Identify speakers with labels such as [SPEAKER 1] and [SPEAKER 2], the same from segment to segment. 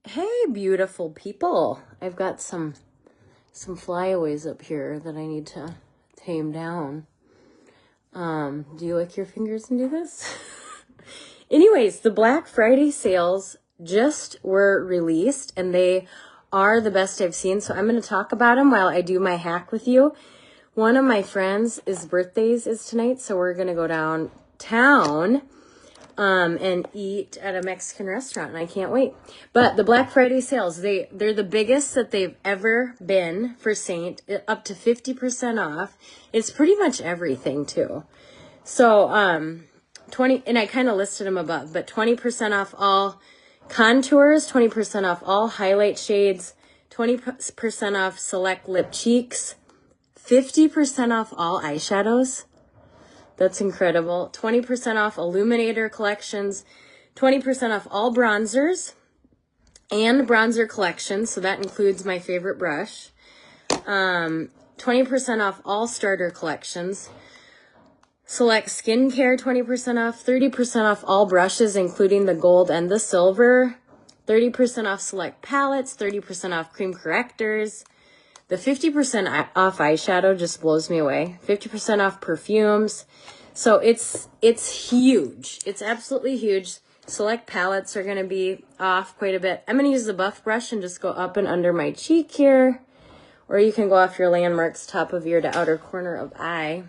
[SPEAKER 1] Hey, beautiful people. I've got some flyaways up here that I need to tame down. Do you lick your fingers and do this? Anyways, the Black Friday sales just were released and they are the best I've seen. So I'm going to talk about them while I do my hack with you. One of my friends' birthdays is tonight, so we're going to go downtown and eat at a Mexican restaurant, and I can't wait. But the Black Friday sales, they're the biggest that they've ever been for Saint, up to 50% off. It's pretty much everything too. So 20, and I kind of listed them above, but 20% off all contours, 20% off all highlight shades, 20% off select lip cheeks, 50% off all eyeshadows. That's incredible. 20% off illuminator collections, 20% off all bronzers and bronzer collections. So that includes my favorite brush. 20% off all starter collections. Select skincare, 20% off. 30% off all brushes, including the gold and the silver. 30% off select palettes. 30% off cream correctors. The 50% off eyeshadow just blows me away. 50% off perfumes. So it's huge. It's absolutely huge. Select palettes are going to be off quite a bit. I'm going to use the buff brush and just go up and under my cheek here. Or you can go off your landmarks, top of ear to outer corner of eye.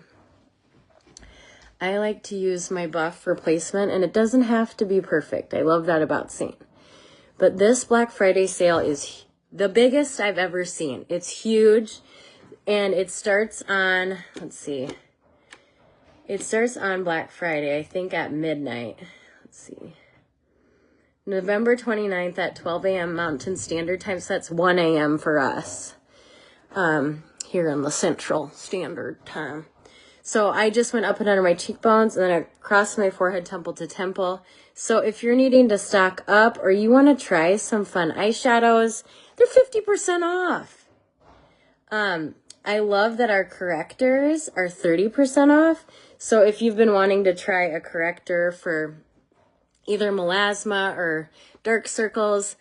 [SPEAKER 1] I like to use my buff for placement, and it doesn't have to be perfect. I love that about Saint. But this Black Friday sale is the biggest I've ever seen. It's huge, and it starts on, let's see, it starts on Black Friday, I think at midnight. Let's see, November 29th at 12 a.m. Mountain Standard Time, so that's 1 a.m. for us here in the Central Standard Time. So I just went up and under my cheekbones and then across my forehead, temple to temple. So if you're needing to stock up or you want to try some fun eyeshadows, they're 50% off. I love that our correctors are 30% off. So if you've been wanting to try a corrector for either melasma or dark circles,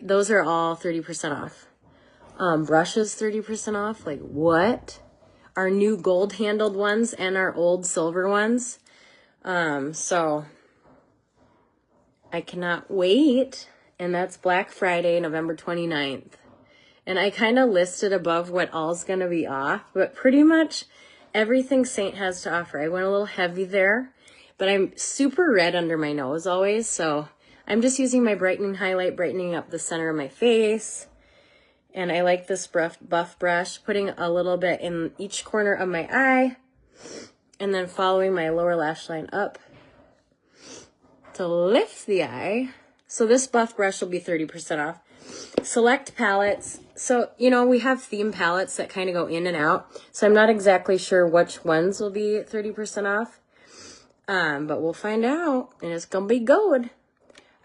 [SPEAKER 1] those are all 30% off. Brushes 30% off. Like what? Our new gold handled ones and our old silver ones. So I cannot wait. And that's Black Friday, November 29th. And I kind of listed above what all's going to be off, but pretty much everything Saint has to offer. I went a little heavy there, but I'm super red under my nose always. So I'm just using my brightening highlight, brightening up the center of my face. And I like this buff brush, putting a little bit in each corner of my eye, and then following my lower lash line up to lift the eye. So this buff brush will be 30% off. Select palettes. So, you know, we have theme palettes that kind of go in and out. So I'm not exactly sure which ones will be 30% off. But we'll find out, and it's going to be good.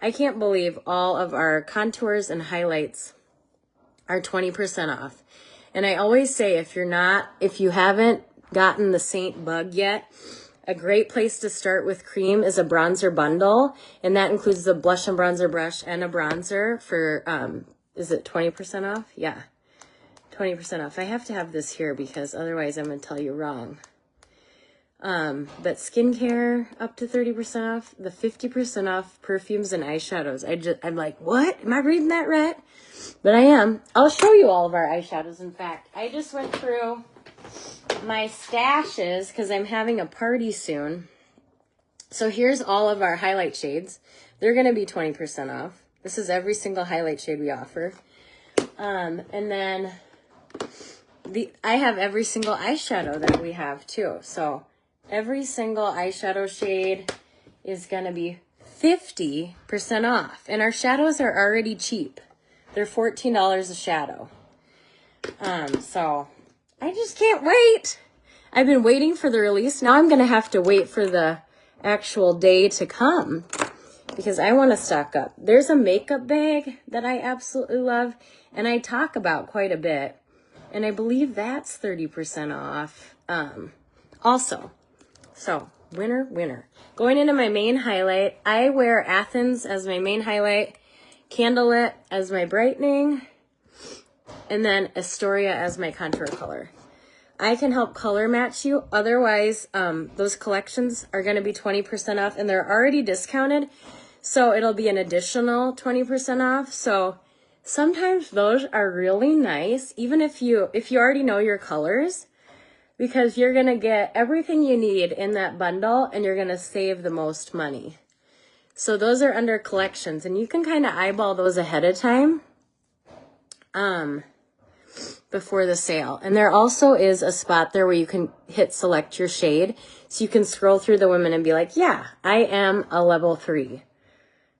[SPEAKER 1] I can't believe all of our contours and highlights are 20% off. And I always say, if you haven't gotten the Saint bug yet, a great place to start with cream is a bronzer bundle. And that includes the blush and bronzer brush and a bronzer for, is it 20% off? Yeah, 20% off. I have to have this here because otherwise I'm going to tell you wrong. But skincare up to 30% off, the 50% off perfumes and eyeshadows. I'm like, what? Am I reading that right? But I am. I'll show you all of our eyeshadows. In fact, I just went through my stashes because I'm having a party soon. So here's all of our highlight shades. They're going to be 20% off. This is every single highlight shade we offer. And then I have every single eyeshadow that we have too. So every single eyeshadow shade is going to be 50% off. And our shadows are already cheap. They're $14 a shadow. So I just can't wait. I've been waiting for the release. Now I'm going to have to wait for the actual day to come because I want to stock up. There's a makeup bag that I absolutely love and I talk about quite a bit. And I believe that's 30% off also. So winner, winner. Going into my main highlight, I wear Athens as my main highlight. Candlelit as my brightening, and then Astoria as my contour color. I can help color match you. Otherwise, those collections are going to be 20% off, and they're already discounted. So it'll be an additional 20% off. So sometimes those are really nice, even if you already know your colors, because you're going to get everything you need in that bundle, and you're going to save the most money. So those are under collections, and you can kind of eyeball those ahead of time. Before the sale. And there also is a spot there where you can hit select your shade. So you can scroll through the women and be like, yeah, I am a level 3.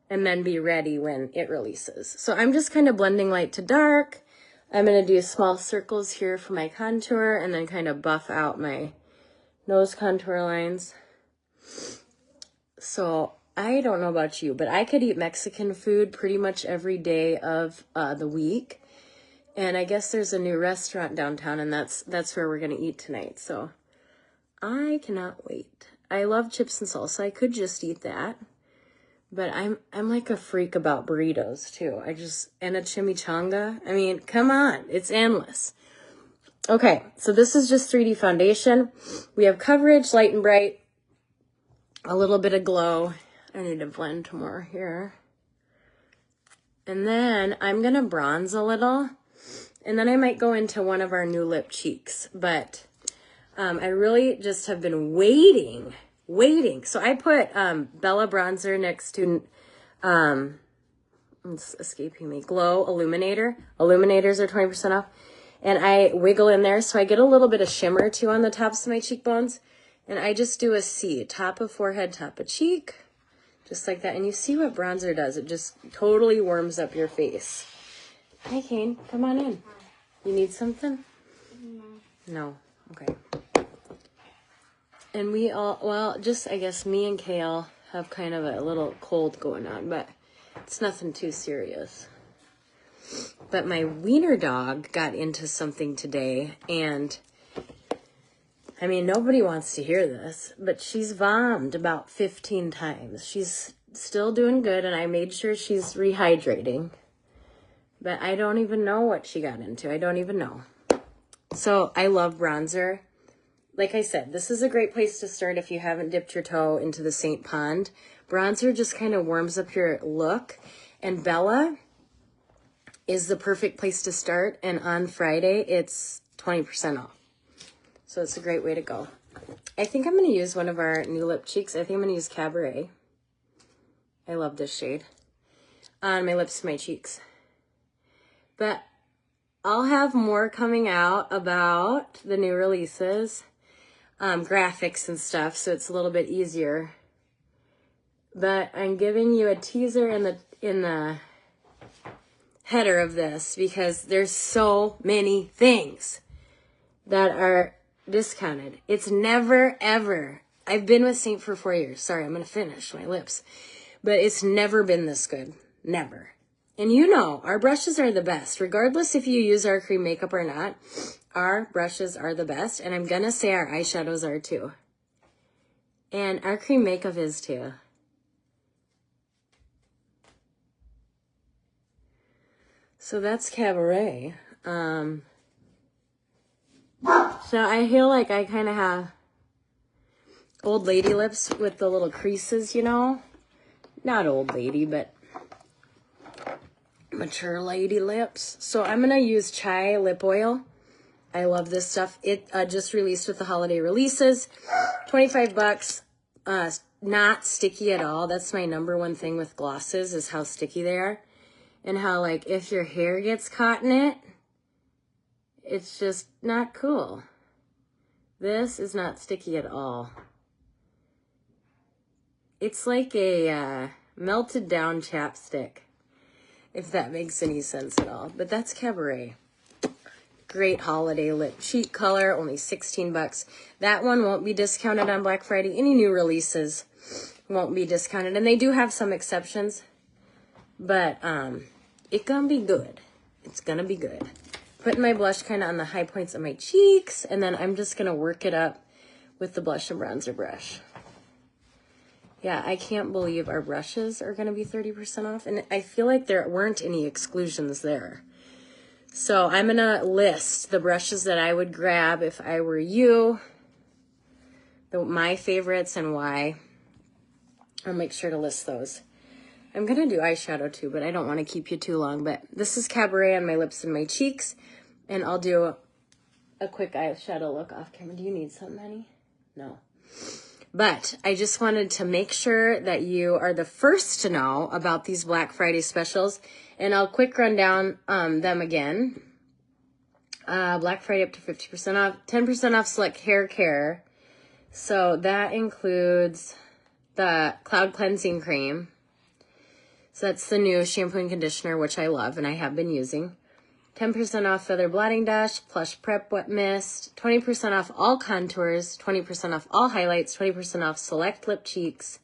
[SPEAKER 1] And then be ready when it releases. So I'm just kind of blending light to dark. I'm going to do small circles here for my contour and then kind of buff out my nose contour lines. So I don't know about you, but I could eat Mexican food pretty much every day of the week. And I guess there's a new restaurant downtown, and that's where we're going to eat tonight. So I cannot wait. I love chips and salsa. I could just eat that. But I'm like a freak about burritos, too. And a chimichanga. I mean, come on. It's endless. Okay, so this is just 3D foundation. We have coverage, light and bright, a little bit of glow. I need to blend more here. And then I'm going to bronze a little. And then I might go into one of our new lip cheeks. But I really just have been waiting. So I put Bella bronzer next to, it's escaping me, Glow Illuminator. Illuminators are 20% off. And I wiggle in there so I get a little bit of shimmer too on the tops of my cheekbones. And I just do a C, top of forehead, top of cheek. Just like that. And you see what bronzer does. It just totally warms up your face. Hi, Kane. Come on in. You need something? No. Okay. And we all, well, just, I guess me and Kale have kind of a little cold going on, but it's nothing too serious. But my wiener dog got into something today, and I mean, nobody wants to hear this, but she's vommed about 15 times. She's still doing good, and I made sure she's rehydrating. But I don't even know what she got into. I don't even know. So I love bronzer. Like I said, this is a great place to start if you haven't dipped your toe into the St. Pond. Bronzer just kind of warms up your look. And Bella is the perfect place to start. And on Friday, it's 20% off. So it's a great way to go. I think I'm going to use one of our new lip cheeks. I think I'm going to use Cabaret. I love this shade. On my lips and my cheeks. But I'll have more coming out about the new releases, graphics and stuff, so it's a little bit easier. But I'm giving you a teaser in the header of this because there's so many things that are discounted. It's never, ever. I've been with Saint for 4 years. Sorry, I'm going to finish my lips. But it's never been this good. Never. And you know, our brushes are the best. Regardless if you use our cream makeup or not, our brushes are the best. And I'm going to say our eyeshadows are too. And our cream makeup is too. So that's Cabaret. So I feel like I kind of have old lady lips with the little creases, you know. Not old lady, but mature lady lips. So I'm going to use Chai lip oil. I love this stuff. It just released with the holiday releases. 25 bucks. Not sticky at all. That's my number one thing with glosses is how sticky they are. And how, like, if your hair gets caught in it, it's just not cool. This is not sticky at all. It's like a melted down chapstick, if that makes any sense at all. But that's Cabaret. Great holiday lip cheek color, only 16 bucks. That one won't be discounted on Black Friday. Any new releases won't be discounted. And they do have some exceptions. But it's gonna be good. It's gonna be good. Putting my blush kind of on the high points of my cheeks. And then I'm just gonna work it up with the blush and bronzer brush. Yeah, I can't believe our brushes are going to be 30% off. And I feel like there weren't any exclusions there. So I'm going to list the brushes that I would grab if I were you, my favorites and why. I'll make sure to list those. I'm going to do eyeshadow too, but I don't want to keep you too long. But this is Cabaret on my lips and my cheeks. And I'll do a quick eyeshadow look off camera. Do you need something, honey? No. But I just wanted to make sure that you are the first to know about these Black Friday specials. And I'll quick run down them again. Black Friday up to 50% off. 10% off select hair care. So that includes the Cloud Cleansing Cream. So that's the new shampoo and conditioner, which I love and I have been using. 10% off Feather Blotting Dash, Plush Prep Wet Mist. 20% off all contours. 20% off all highlights. 20% off select lip cheeks.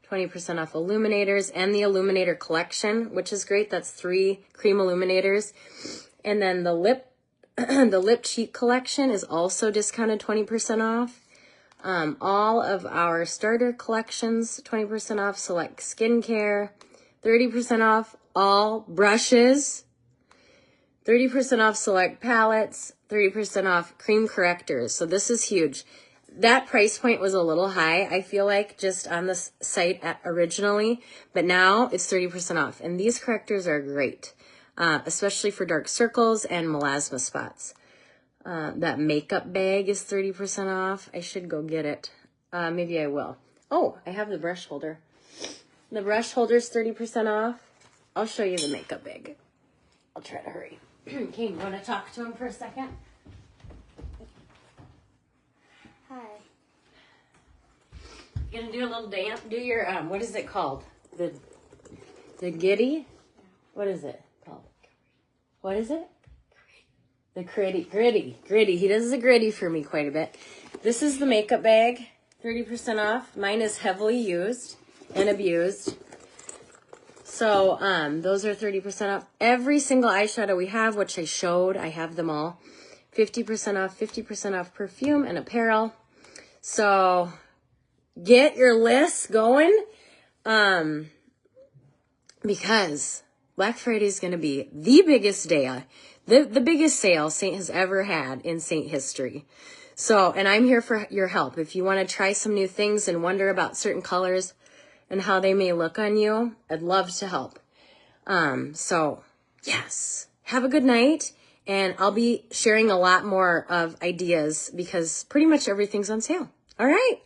[SPEAKER 1] 20% off illuminators and the illuminator collection, which is great. That's 3 cream illuminators. And then the lip cheek collection is also discounted 20% off. All of our starter collections, 20% off select skincare. 30% off all brushes, 30% off select palettes, 30% off cream correctors. So this is huge. That price point was a little high, I feel like, just on the site originally, but now it's 30% off. And these correctors are great, especially for dark circles and melasma spots. That makeup bag is 30% off. I should go get it. Maybe I will. Oh, I have the brush holder. The brush holder is 30% off. I'll show you the makeup bag. I'll try to hurry. Okay, you want to talk to him for a second?
[SPEAKER 2] Hi.
[SPEAKER 1] You gonna do a little dance? Do your what is it called? The giddy? What is it called? What is it? The gritty. He does the gritty for me quite a bit. This is the makeup bag, 30% off. Mine is heavily used and abused. So those are 30% off. Every single eyeshadow we have, which I showed, I have them all. 50% off, 50% off perfume and apparel. So get your list going because Black Friday is going to be the biggest day, the biggest sale Seint has ever had in Seint history. So, and I'm here for your help. If you want to try some new things and wonder about certain colors and how they may look on you, I'd love to help. So yes, have a good night. And I'll be sharing a lot more of ideas because pretty much everything's on sale. All right.